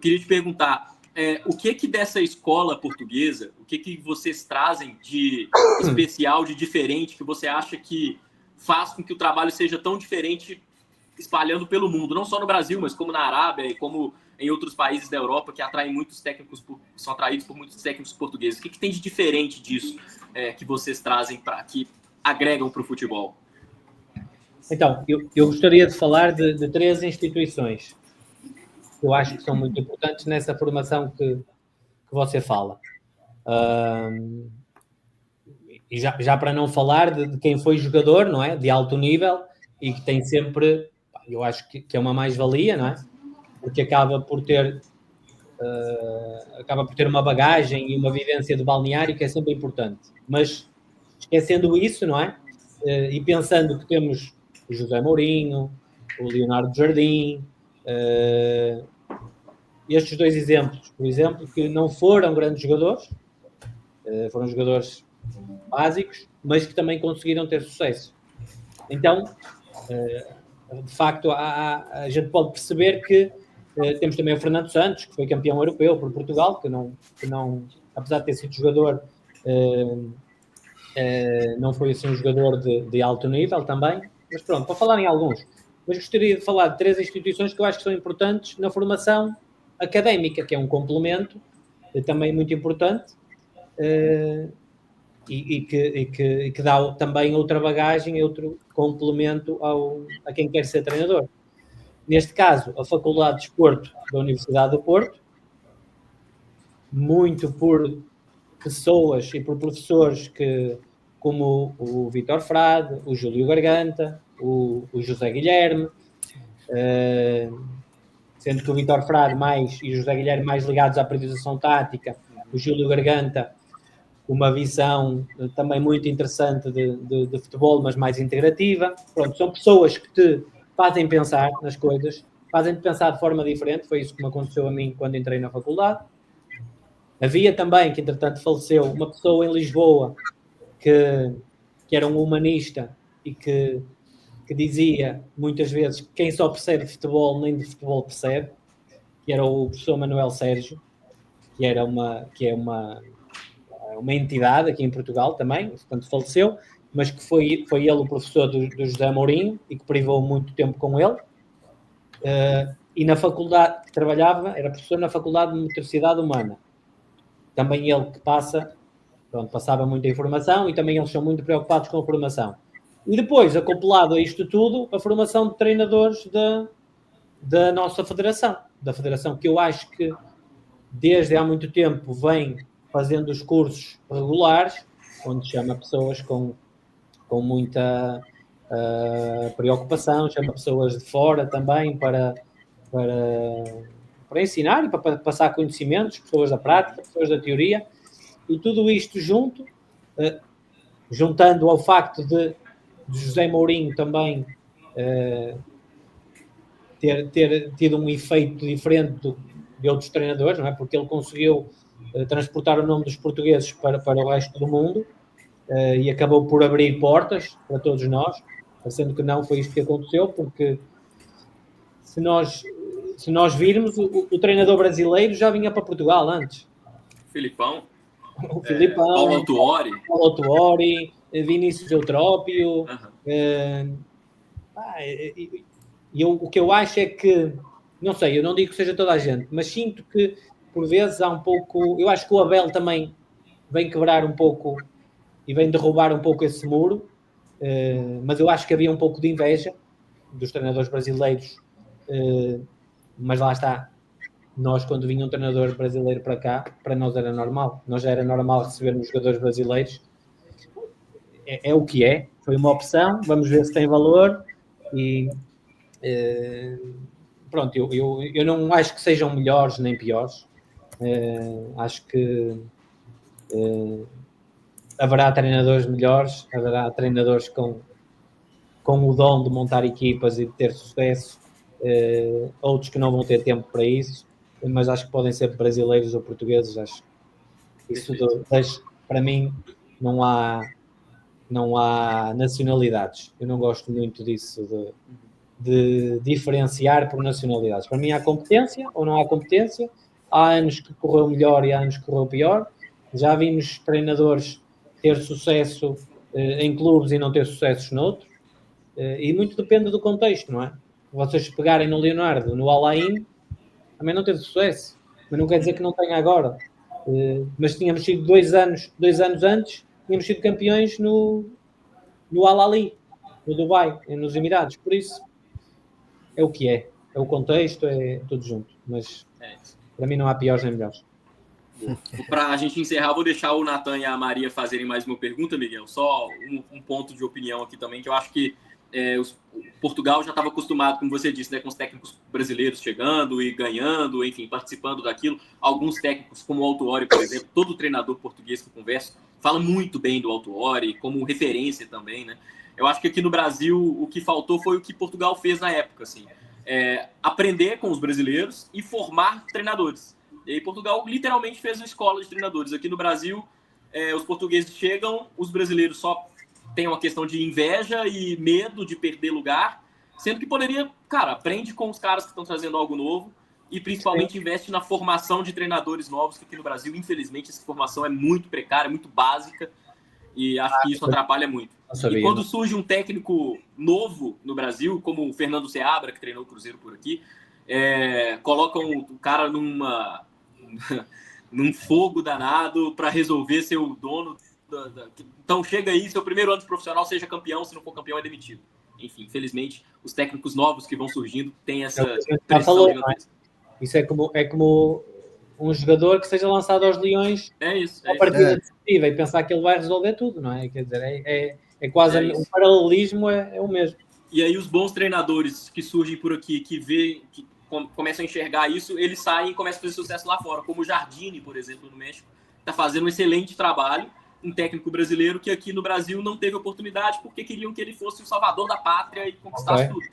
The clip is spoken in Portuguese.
queria te perguntar, o que dessa escola portuguesa, o que vocês trazem de especial, de diferente, que você acha que faz com que o trabalho seja tão diferente espalhando pelo mundo, não só no Brasil, mas como na Arábia e como em outros países da Europa que atraem muitos técnicos, são atraídos por muitos técnicos portugueses. O que tem de diferente disso que vocês trazem para que agregam para o futebol? Então, eu gostaria de falar de 3 instituições que eu acho que são muito importantes nessa formação que você fala. E já para não falar de quem foi jogador, não é? De alto nível e que tem sempre, eu acho que é uma mais-valia, não é? Porque acaba por ter uma bagagem e uma vivência de balneário que é sempre importante. Mas esquecendo isso, não é? E pensando que temos o José Mourinho, o Leonardo Jardim, estes 2 exemplos, por exemplo, que não foram grandes jogadores, foram jogadores básicos, mas que também conseguiram ter sucesso. Então, de facto, a gente pode perceber que temos também o Fernando Santos, que foi campeão europeu por Portugal, que não apesar de ter sido jogador, não foi assim um jogador de alto nível também. Mas pronto, para falar em alguns. Mas gostaria de falar de 3 instituições que eu acho que são importantes na formação académica, que é um complemento também muito importante e que dá também outra bagagem, outro complemento a quem quer ser treinador. Neste caso, a Faculdade de Desporto da Universidade do Porto, muito por pessoas e por professores como o Vítor Frade, o Júlio Garganta, o José Guilherme, sendo que o Vítor Frade e o José Guilherme mais ligados à priorização tática, o Júlio Garganta uma visão também muito interessante de futebol, mas mais integrativa. Pronto, são pessoas que te fazem pensar nas coisas, fazem-te pensar de forma diferente. Foi isso que me aconteceu a mim quando entrei na faculdade. Havia também, que entretanto faleceu, uma pessoa em Lisboa que era um humanista e que dizia muitas vezes que quem só percebe de futebol nem de futebol percebe, que era o professor Manuel Sérgio, que é uma entidade aqui em Portugal também, portanto faleceu, mas que foi ele o professor do José Mourinho e que privou muito tempo com ele. E na faculdade que trabalhava, era professor na Faculdade de Motricidade Humana. Também ele que passava muita informação e também eles são muito preocupados com a formação. E depois, acoplado a isto tudo, a formação de treinadores da nossa federação, da federação que eu acho que desde há muito tempo vem fazendo os cursos regulares, onde chama pessoas com muita preocupação, chama pessoas de fora também para ensinar e para passar conhecimentos, pessoas da prática, pessoas da teoria, e tudo isto juntando ao facto de José Mourinho também ter tido um efeito diferente de outros treinadores, não é? Porque ele conseguiu transportar o nome dos portugueses para o resto do mundo e acabou por abrir portas para todos nós, sendo que não foi isto que aconteceu, porque se nós virmos, o treinador brasileiro já vinha para Portugal antes. Filipão. O Filipão, Paulo Autuori, Vinícius Eutrópio. O que eu acho é que, não sei, eu não digo que seja toda a gente, mas sinto que por vezes há um pouco, eu acho que o Abel também vem quebrar um pouco e vem derrubar um pouco esse muro, mas eu acho que havia um pouco de inveja dos treinadores brasileiros, mas lá está, nós quando vinha um treinador brasileiro para cá, para nós era normal, nós já era normal recebermos jogadores brasileiros, é o que é, foi uma opção, vamos ver se tem valor e pronto, eu não acho que sejam melhores nem piores, acho que haverá treinadores melhores, haverá treinadores com o dom de montar equipas e de ter sucesso, outros que não vão ter tempo para isso, mas acho que podem ser brasileiros ou portugueses, acho que isso para mim não há nacionalidades, eu não gosto muito disso de diferenciar por nacionalidades. Para mim há competência ou não há competência, há anos que correu melhor e há anos que correu pior. Já vimos treinadores ter sucesso em clubes e não ter sucessos noutros, e muito depende do contexto, não é? Vocês pegarem no Leonardo, no Al-Ain, também não teve sucesso, mas não quer dizer que não tenha agora. Mas tínhamos sido 2 anos antes, tínhamos sido campeões no Al-Ali, no Dubai, nos Emirados. Por isso, é o que é. É o contexto, é tudo junto. Mas para mim não há piores nem melhores. Para a gente encerrar, vou deixar o Natan e a Maria fazerem mais uma pergunta, Miguel. Só um ponto de opinião aqui também, que eu acho que Portugal já estava acostumado, como você disse, né, com os técnicos brasileiros chegando e ganhando, enfim, participando daquilo. Alguns técnicos, como o Autuori, por exemplo, todo treinador português que eu converso fala muito bem do Autuori, como referência também, né? Eu acho que aqui no Brasil o que faltou foi o que Portugal fez na época, assim, aprender com os brasileiros e formar treinadores. E aí Portugal literalmente fez uma escola de treinadores. Aqui no Brasil, os portugueses chegam, os brasileiros só têm uma questão de inveja e medo de perder lugar, sendo que poderia, cara, aprende com os caras que estão trazendo algo novo e principalmente investe na formação de treinadores novos, que aqui no Brasil, infelizmente, essa formação é muito precária, muito básica, e acho que isso atrapalha muito. E quando surge um técnico novo no Brasil, como o Fernando Seabra, que treinou o Cruzeiro por aqui, colocam o cara num fogo danado para resolver ser o dono. Então chega aí, seu primeiro ano de profissional, seja campeão, se não for campeão é demitido. Enfim, infelizmente, os técnicos novos que vão surgindo têm essa pressão gigantesca. Isso é como um jogador que seja lançado aos leões a partida decisiva e pensar que ele vai resolver tudo, não é? Quer dizer, quase o paralelismo é o mesmo. E aí os bons treinadores que surgem por aqui, que começam a enxergar isso, eles saem e começam a fazer sucesso lá fora, como o Jardine, por exemplo, no México, está fazendo um excelente trabalho, um técnico brasileiro que aqui no Brasil não teve oportunidade porque queriam que ele fosse o salvador da pátria e conquistasse tudo.